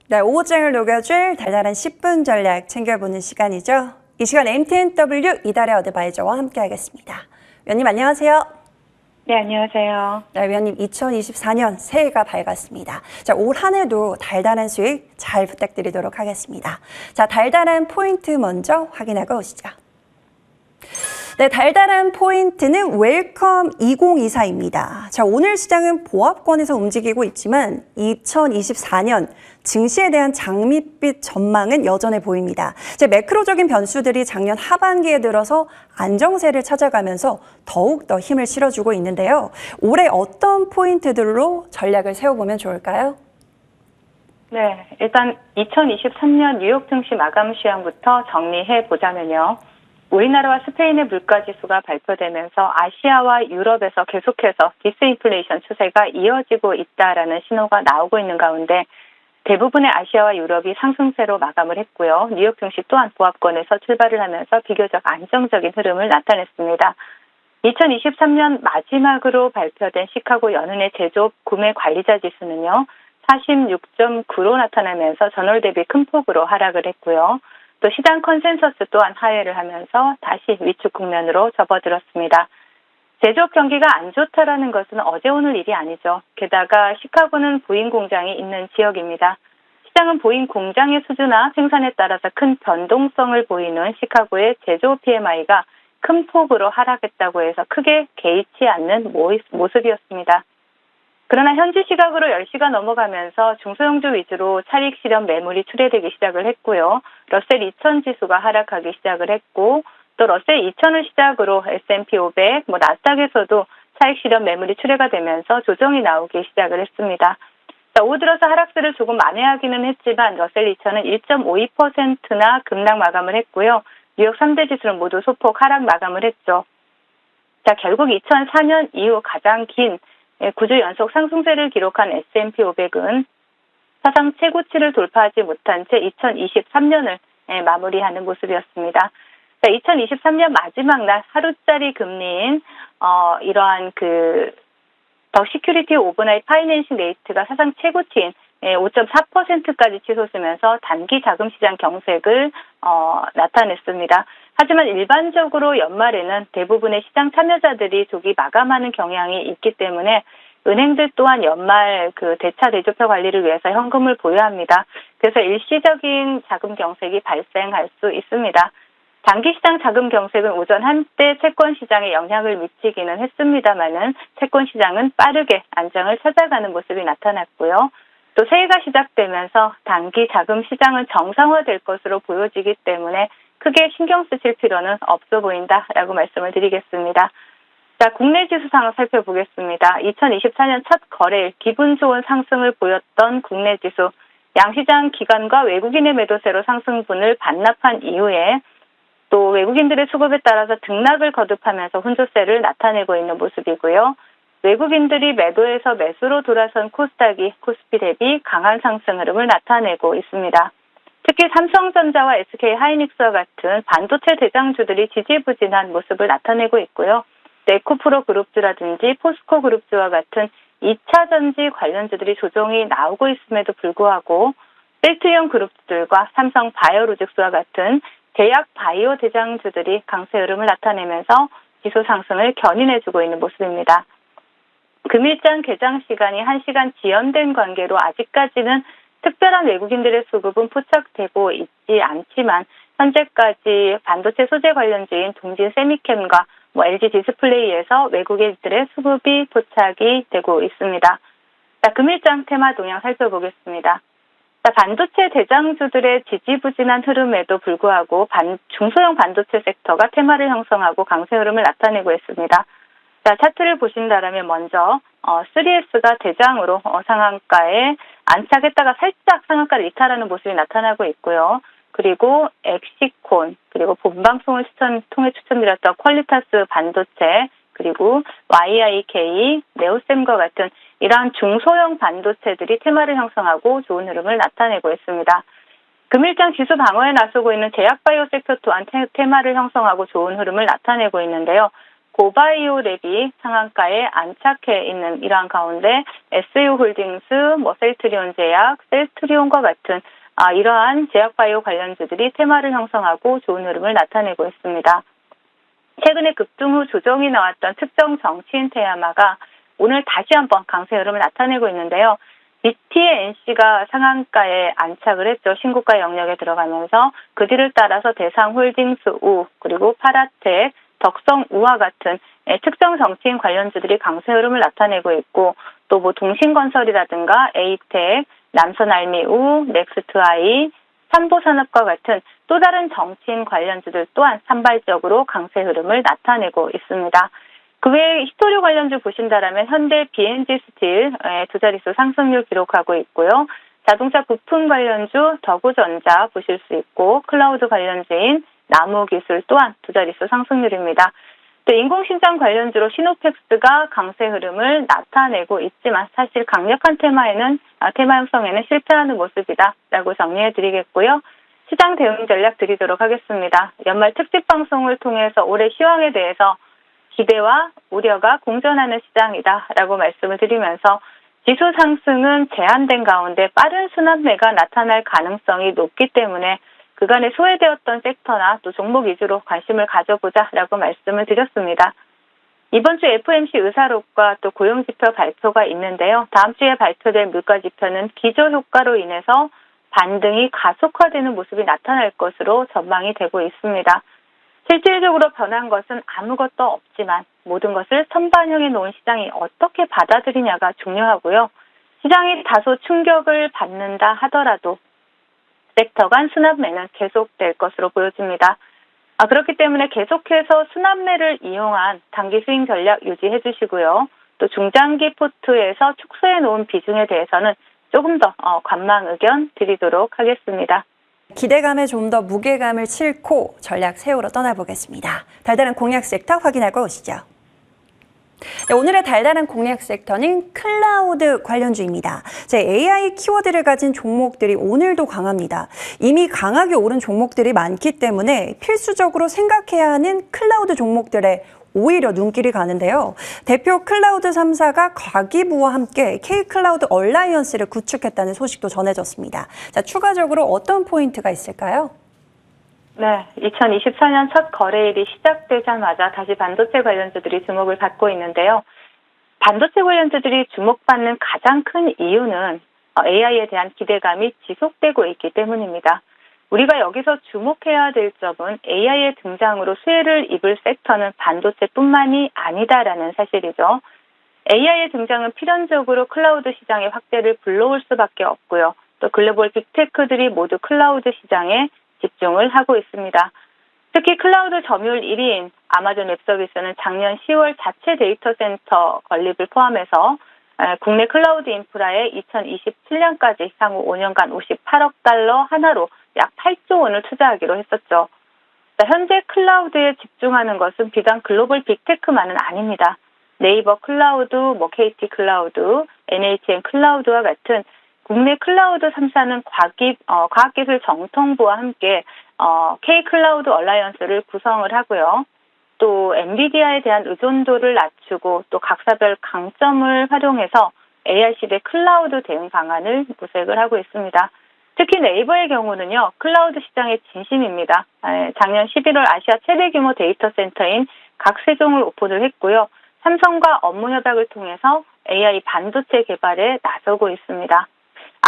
네, 오후장을 녹여줄 달달한 10분 전략 챙겨보는 시간이죠. 이 시간 MTNW 이달의 어드바이저와 함께하겠습니다. 위원님 안녕하세요. 네, 안녕하세요. 네, 위원님 2024년 새해가 밝았습니다. 자, 올 한 해도 달달한 수익 잘 부탁드리도록 하겠습니다. 자, 달달한 포인트 먼저 확인하고 오시죠. 네, 달달한 포인트는 웰컴 2024입니다. 자, 오늘 시장은 보합권에서 움직이고 있지만 2024년 증시에 대한 장밋빛 전망은 여전해 보입니다. 매크로적인 변수들이 작년 하반기에 들어서 안정세를 찾아가면서 더욱 더 힘을 실어주고 있는데요. 올해 어떤 포인트들로 전략을 세워보면 좋을까요? 네, 일단 2023년 뉴욕 증시 마감 시황부터 정리해 보자면요. 우리나라와 스페인의 물가지수가 발표되면서 아시아와 유럽에서 계속해서 디스인플레이션 추세가 이어지고 있다라는 신호가 나오고 있는 가운데 대부분의 아시아와 유럽이 상승세로 마감을 했고요. 뉴욕 증시 또한 보합권에서 출발을 하면서 비교적 안정적인 흐름을 나타냈습니다. 2023년 마지막으로 발표된 시카고 연은의 제조업 구매 관리자 지수는요. 46.9로 나타나면서 전월 대비 큰 폭으로 하락을 했고요. 또 시장 컨센서스 또한 하회를 하면서 다시 위축 국면으로 접어들었습니다. 제조업 경기가 안 좋다라는 것은 어제 오늘 일이 아니죠. 게다가 시카고는 보잉 공장이 있는 지역입니다. 시장은 보잉 공장의 수주나 생산에 따라서 큰 변동성을 보이는 시카고의 제조업 PMI가 큰 폭으로 하락했다고 해서 크게 개의치 않는 모습이었습니다. 그러나 현지 시각으로 10시가 넘어가면서 중소형주 위주로 차익 실현 매물이 출회되기 시작을 했고요. 러셀 2000 지수가 하락하기 시작을 했고 또 러셀 2000을 시작으로 S&P 500, 나스닥에서도 차익 실현 매물이 출회가 되면서 조정이 나오기 시작을 했습니다. 자, 오후 들어서 하락세를 조금 만회하기는 했지만 러셀 2000은 1.52%나 급락 마감을 했고요. 뉴욕 3대 지수는 모두 소폭 하락 마감을 했죠. 자, 결국 2004년 이후 가장 긴 9주 연속 상승세를 기록한 S&P 500은 사상 최고치를 돌파하지 못한 채 2023년을 마무리하는 모습이었습니다. 자, 2023년 마지막 날 하루짜리 금리인 이러한 더 시큐리티 오버나잇 파이낸싱 레이트가 사상 최고치인 5.4%까지 치솟으면서 단기 자금 시장 경색을 나타냈습니다. 하지만 일반적으로 연말에는 대부분의 시장 참여자들이 조기 마감하는 경향이 있기 때문에 은행들 또한 연말 대차 대조표 관리를 위해서 현금을 보유합니다. 그래서 일시적인 자금 경색이 발생할 수 있습니다. 단기 시장 자금 경색은 오전 한때 채권 시장에 영향을 미치기는 했습니다만은 채권 시장은 빠르게 안정을 찾아가는 모습이 나타났고요. 또 새해가 시작되면서 단기 자금 시장은 정상화될 것으로 보여지기 때문에 크게 신경 쓰실 필요는 없어 보인다라고 말씀을 드리겠습니다. 자, 국내 지수 상황 살펴보겠습니다. 2024년 첫 거래일 기분 좋은 상승을 보였던 국내 지수, 양시장 기관과 외국인의 매도세로 상승분을 반납한 이후에 또 외국인들의 수급에 따라서 등락을 거듭하면서 혼조세를 나타내고 있는 모습이고요. 외국인들이 매도에서 매수로 돌아선 코스닥이 코스피 대비 강한 상승 흐름을 나타내고 있습니다. 특히 삼성전자와 SK하이닉스와 같은 반도체 대장주들이 지지부진한 모습을 나타내고 있고요. 에코프로 그룹주라든지 포스코 그룹주와 같은 2차 전지 관련주들이 조정이 나오고 있음에도 불구하고 셀트리온 그룹주들과 삼성 바이오로직스와 같은 제약 바이오 대장주들이 강세 흐름을 나타내면서 지수 상승을 견인해주고 있는 모습입니다. 금일장 개장 시간이 1시간 지연된 관계로 아직까지는 특별한 외국인들의 수급은 포착되고 있지 않지만 현재까지 반도체 소재 관련주인 동진 세미캠과 LG 디스플레이에서 외국인들의 수급이 포착이 되고 있습니다. 자, 금일장 테마 동향 살펴보겠습니다. 자, 반도체 대장주들의 지지부진한 흐름에도 불구하고 중소형 반도체 섹터가 테마를 형성하고 강세 흐름을 나타내고 있습니다. 자, 차트를 보신다면 먼저 3S가 대장으로 상한가에 안착했다가 살짝 상한가를 이탈하는 모습이 나타나고 있고요. 그리고 엑시콘, 그리고 본방송을 통해 추천드렸던 퀄리타스 반도체, 그리고 YIK, 네오셈과 같은 이러한 중소형 반도체들이 테마를 형성하고 좋은 흐름을 나타내고 있습니다. 금일장 지수 방어에 나서고 있는 제약바이오 섹터 또한 테마를 형성하고 좋은 흐름을 나타내고 있는데요. 고바이오랩이 상한가에 안착해 있는 이러한 가운데 SU홀딩스, 셀트리온 제약, 셀트리온과 같은 이러한 제약바이오 관련주들이 테마를 형성하고 좋은 흐름을 나타내고 있습니다. 최근에 급등 후 조정이 나왔던 특정 정치인 테마가 오늘 다시 한번 강세 흐름을 나타내고 있는데요. BT의 NC가 상한가에 안착을 했죠. 신고가 영역에 들어가면서 그 뒤를 따라서 대상홀딩스 우, 그리고 파라텍, 덕성우와 같은 특정 정치인 관련주들이 강세 흐름을 나타내고 있고 또 동신건설이라든가 에이텍, 남선알미우, 넥스트아이, 삼보산업과 같은 또 다른 정치인 관련주들 또한 산발적으로 강세 흐름을 나타내고 있습니다. 그 외에 히토류 관련주 보신다라면 현대 BNG 스틸 두 자릿수 상승률 기록하고 있고요. 자동차 부품 관련주 더구전자 보실 수 있고 클라우드 관련주인 나무기술 또한 두 자릿수 상승률입니다. 또 인공심장 관련주로 시노펙스가 강세 흐름을 나타내고 있지만 사실 강력한 테마 형성에는 실패하는 모습이다라고 정리해드리겠고요. 시장 대응 전략 드리도록 하겠습니다. 연말 특집 방송을 통해서 올해 시황에 대해서 기대와 우려가 공존하는 시장이다라고 말씀을 드리면서 지수 상승은 제한된 가운데 빠른 순환매가 나타날 가능성이 높기 때문에 그간에 소외되었던 섹터나 또 종목 위주로 관심을 가져보자라고 말씀을 드렸습니다. 이번 주 FOMC 의사록과 또 고용지표 발표가 있는데요. 다음 주에 발표될 물가지표는 기저효과로 인해서 반등이 가속화되는 모습이 나타날 것으로 전망이 되고 있습니다. 실질적으로 변한 것은 아무것도 없지만 모든 것을 선반영해 놓은 시장이 어떻게 받아들이냐가 중요하고요. 시장이 다소 충격을 받는다 하더라도 섹터 간 순환매는 계속될 것으로 보여집니다. 그렇기 때문에 계속해서 순환매를 이용한 단기 스윙 전략 유지해 주시고요. 또 중장기 포트에서 축소해 놓은 비중에 대해서는 조금 더 관망 의견 드리도록 하겠습니다. 기대감에 좀 더 무게감을 싣고 전략 세우러 떠나보겠습니다. 달달한 공략 섹터 확인하고 오시죠. 네, 오늘의 달달한 공략 섹터는 클라우드 관련주입니다. AI 키워드를 가진 종목들이 오늘도 강합니다. 이미 강하게 오른 종목들이 많기 때문에 필수적으로 생각해야 하는 클라우드 종목들에 오히려 눈길이 가는데요. 대표 클라우드 3사가 과기부와 함께 K-클라우드 얼라이언스를 구축했다는 소식도 전해졌습니다. 자, 추가적으로 어떤 포인트가 있을까요? 네, 2024년 첫 거래일이 시작되자마자 다시 반도체 관련주들이 주목을 받고 있는데요. 반도체 관련주들이 주목받는 가장 큰 이유는 AI에 대한 기대감이 지속되고 있기 때문입니다. 우리가 여기서 주목해야 될 점은 AI의 등장으로 수혜를 입을 섹터는 반도체뿐만이 아니다라는 사실이죠. AI의 등장은 필연적으로 클라우드 시장의 확대를 불러올 수밖에 없고요. 또 글로벌 빅테크들이 모두 클라우드 시장에 집중을 하고 있습니다. 특히 클라우드 점유율 1위인 아마존 웹서비스는 작년 10월 자체 데이터 센터 건립을 포함해서 국내 클라우드 인프라에 2027년까지 향후 5년간 58억 달러 하나로 약 8조 원을 투자하기로 했었죠. 현재 클라우드에 집중하는 것은 비단 글로벌 빅테크만은 아닙니다. 네이버 클라우드, KT 클라우드, NHN 클라우드와 같은 국내 클라우드 3사는 과학기술 정통부와 함께 K-클라우드 얼라이언스를 구성을 하고요. 또 엔비디아에 대한 의존도를 낮추고 또 각사별 강점을 활용해서 AI 시대 클라우드 대응 방안을 모색을 하고 있습니다. 특히 네이버의 경우는요, 클라우드 시장의 진심입니다. 작년 11월 아시아 최대 규모 데이터 센터인 각세종을 오픈을 했고요. 삼성과 업무 협약을 통해서 AI 반도체 개발에 나서고 있습니다.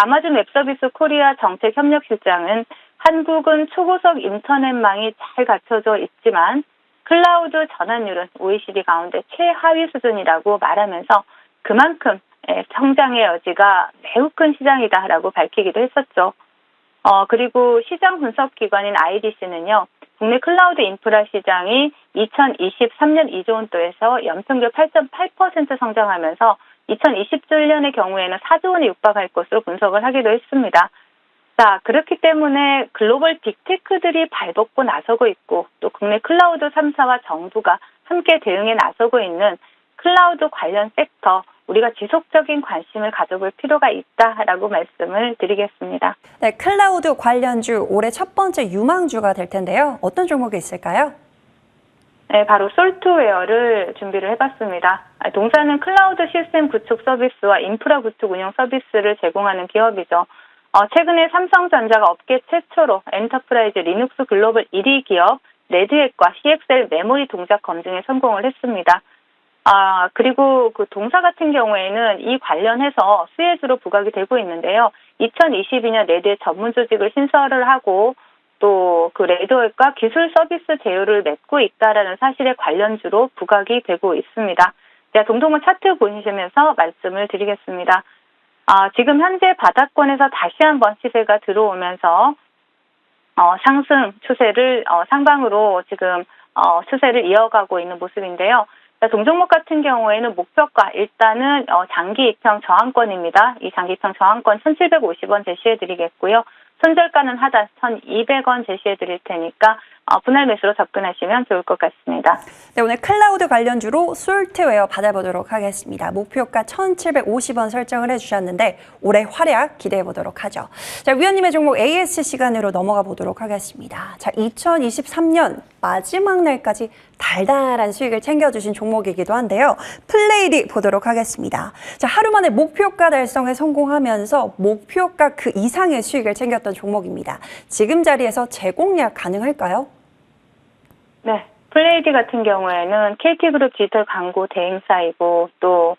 아마존 웹서비스 코리아 정책협력실장은 한국은 초고속 인터넷망이 잘 갖춰져 있지만 클라우드 전환율은 OECD 가운데 최하위 수준이라고 말하면서 그만큼 성장의 여지가 매우 큰 시장이다라고 밝히기도 했었죠. 그리고 시장 분석 기관인 IDC는요. 국내 클라우드 인프라 시장이 2023년 2조 원대에서 연평균 8.8% 성장하면서 2027년의 경우에는 4조 원에 육박할 것으로 분석을 하기도 했습니다. 자, 그렇기 때문에 글로벌 빅테크들이 발벗고 나서고 있고 또 국내 클라우드 3사와 정부가 함께 대응에 나서고 있는 클라우드 관련 섹터 우리가 지속적인 관심을 가져볼 필요가 있다라고 말씀을 드리겠습니다. 네, 클라우드 관련주 올해 첫 번째 유망주가 될 텐데요. 어떤 종목이 있을까요? 네, 바로 솔트웨어를 준비를 해봤습니다. 동사는 클라우드 시스템 구축 서비스와 인프라 구축 운영 서비스를 제공하는 기업이죠. 최근에 삼성전자가 업계 최초로 엔터프라이즈 리눅스 글로벌 1위 기업 레드햇과 CXL 메모리 동작 검증에 성공을 했습니다. 그리고 그 동사 같은 경우에는 이 관련해서 수혜주로 부각이 되고 있는데요. 2022년 레드햇 전문 조직을 신설을 하고 또 그 레드햇과 기술 서비스 제휴를 맺고 있다라는 사실에 관련주로 부각이 되고 있습니다. 제가 동종목 차트 보시면서 말씀을 드리겠습니다. 지금 현재 바닥권에서 다시 한번 시세가 들어오면서 상승 추세를 상방으로 지금 추세를 이어가고 있는 모습인데요. 동종목 같은 경우에는 목표가 일단은 장기 입형 저항권입니다. 이 장기 입형 저항권 1,750원 제시해 드리겠고요. 손절가는 하단 1,200원 제시해 드릴 테니까 분할 매수로 접근하시면 좋을 것 같습니다. 네, 오늘 클라우드 관련주로 솔트웨어 받아보도록 하겠습니다. 목표가 1,750원 설정을 해주셨는데 올해 활약 기대해 보도록 하죠. 자, 위원님의 종목 AS 시간으로 넘어가 보도록 하겠습니다. 자, 2023년 마지막 날까지 달달한 수익을 챙겨주신 종목이기도 한데요. 플레이리 보도록 하겠습니다. 자, 하루 만에 목표가 달성에 성공하면서 목표가 그 이상의 수익을 챙겼던 종목입니다. 지금 자리에서 재공략 가능할까요? 네. 플레이디 같은 경우에는 KT그룹 디지털 광고 대행사이고 또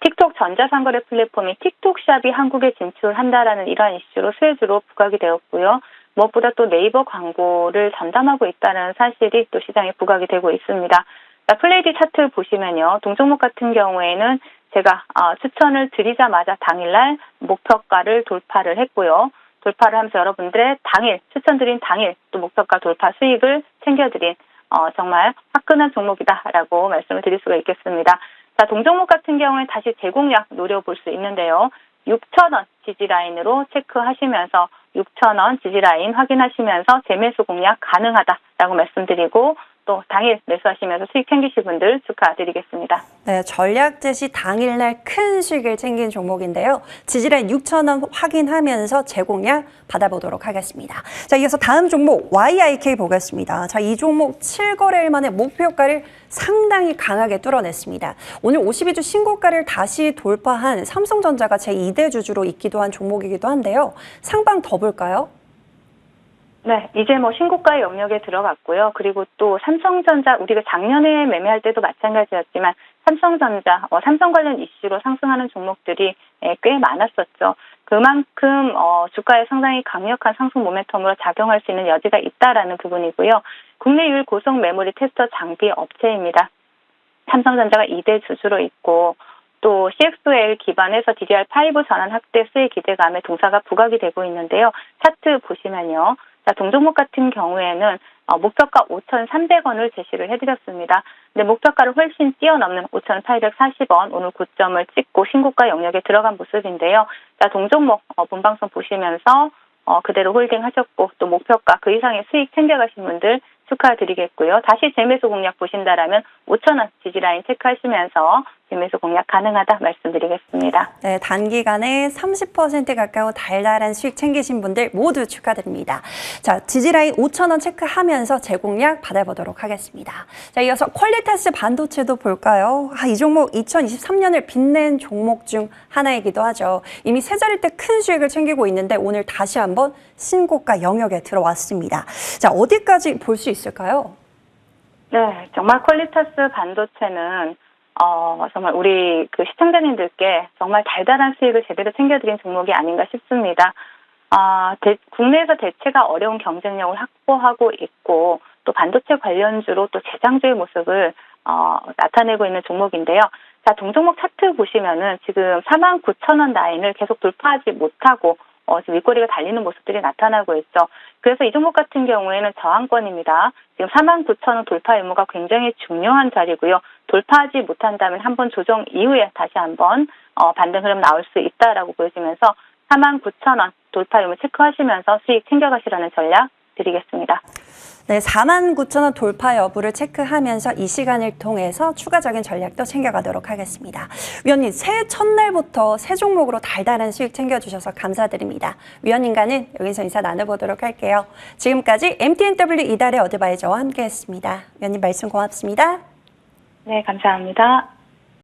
틱톡 전자상거래 플랫폼인 틱톡샵이 한국에 진출한다라는 이러한 이슈로 수혜주로 부각이 되었고요. 무엇보다 또 네이버 광고를 전담하고 있다는 사실이 또 시장에 부각이 되고 있습니다. 플레이디 차트 보시면요. 동종목 같은 경우에는 제가 추천을 드리자마자 당일날 목표가를 돌파를 했고요. 돌파를 하면서 여러분들의 당일, 추천드린 당일 또 목표가 돌파 수익을 챙겨드린 정말 화끈한 종목이다라고 말씀을 드릴 수가 있겠습니다. 자, 동종목 같은 경우에 다시 재공략 노려볼 수 있는데요. 6,000원 지지라인으로 체크하시면서 6,000원 지지라인 확인하시면서 재매수 공략 가능하다라고 말씀드리고 또 당일 매수하시면서 수익 챙기실 분들 축하드리겠습니다. 네, 전략 제시 당일날 큰 수익을 챙긴 종목인데요. 지지라인 6,000원 확인하면서 재공략 받아보도록 하겠습니다. 자, 이어서 다음 종목 YIK 보겠습니다. 자, 이 종목 7거래일 만에 목표가를 상당히 강하게 뚫어냈습니다. 오늘 52주 신고가를 다시 돌파한 삼성전자가 제2대 주주로 있기도 한 종목이기도 한데요. 상방 더 볼까요? 네, 이제 신고가의 영역에 들어갔고요. 그리고 또 삼성전자, 우리가 작년에 매매할 때도 마찬가지였지만 삼성전자, 삼성 관련 이슈로 상승하는 종목들이 꽤 많았었죠. 그만큼 주가에 상당히 강력한 상승 모멘텀으로 작용할 수 있는 여지가 있다라는 부분이고요. 국내 유일 고속 메모리 테스터 장비 업체입니다. 삼성전자가 2대 주주로 있고 또 CXL 기반에서 DDR5 전환 확대 수혜 기대감에 동사가 부각이 되고 있는데요. 차트 보시면요. 자, 동종목 같은 경우에는 목표가 5,300원을 제시를 해드렸습니다. 근데 목표가를 훨씬 뛰어넘는 5,840원 오늘 고점을 찍고 신고가 영역에 들어간 모습인데요. 자, 동종목 본방송 보시면서 그대로 홀딩하셨고 또 목표가 그 이상의 수익 챙겨가신 분들 축하드리겠고요. 다시 재매수 공략 보신다라면 5,000원 지지라인 체크하시면서 재매수 공략 가능하다 말씀드리겠습니다. 네, 단기간에 30% 가까운 달달한 수익 챙기신 분들 모두 축하드립니다. 자, 지지라인 5,000원 체크하면서 재공략 받아보도록 하겠습니다. 자, 이어서 퀄리타스 반도체도 볼까요? 이 종목 2023년을 빛낸 종목 중 하나이기도 하죠. 이미 세 자리 때 큰 수익을 챙기고 있는데 오늘 다시 한번 신고가 영역에 들어왔습니다. 자, 어디까지 볼 수 있을까요? 네, 정말 퀄리타스 반도체는 정말 우리 그 시청자님들께 정말 달달한 수익을 제대로 챙겨드린 종목이 아닌가 싶습니다. 국내에서 대체가 어려운 경쟁력을 확보하고 있고 또 반도체 관련주로 또 재장주의 모습을 나타내고 있는 종목인데요. 자, 동종목 차트 보시면은 지금 49,000원 라인을 계속 돌파하지 못하고 지금 윗꼬리가 달리는 모습들이 나타나고 있죠. 그래서 이 종목 같은 경우에는 저항권입니다. 지금 49,000원 돌파 의무가 굉장히 중요한 자리고요. 돌파하지 못한다면 한번 조정 이후에 다시 한번 반등 흐름 나올 수 있다라고 보여지면서 49,000원 돌파 의무 체크하시면서 수익 챙겨가시라는 전략 드리겠습니다. 네, 49,000원 돌파 여부를 체크하면서 이 시간을 통해서 추가적인 전략도 챙겨가도록 하겠습니다. 위원님, 새해 첫날부터 새 종목으로 달달한 수익 챙겨주셔서 감사드립니다. 위원님과는 여기서 인사 나눠보도록 할게요. 지금까지 MTNW 이달의 어드바이저와 함께했습니다. 위원님 말씀 고맙습니다. 네, 감사합니다.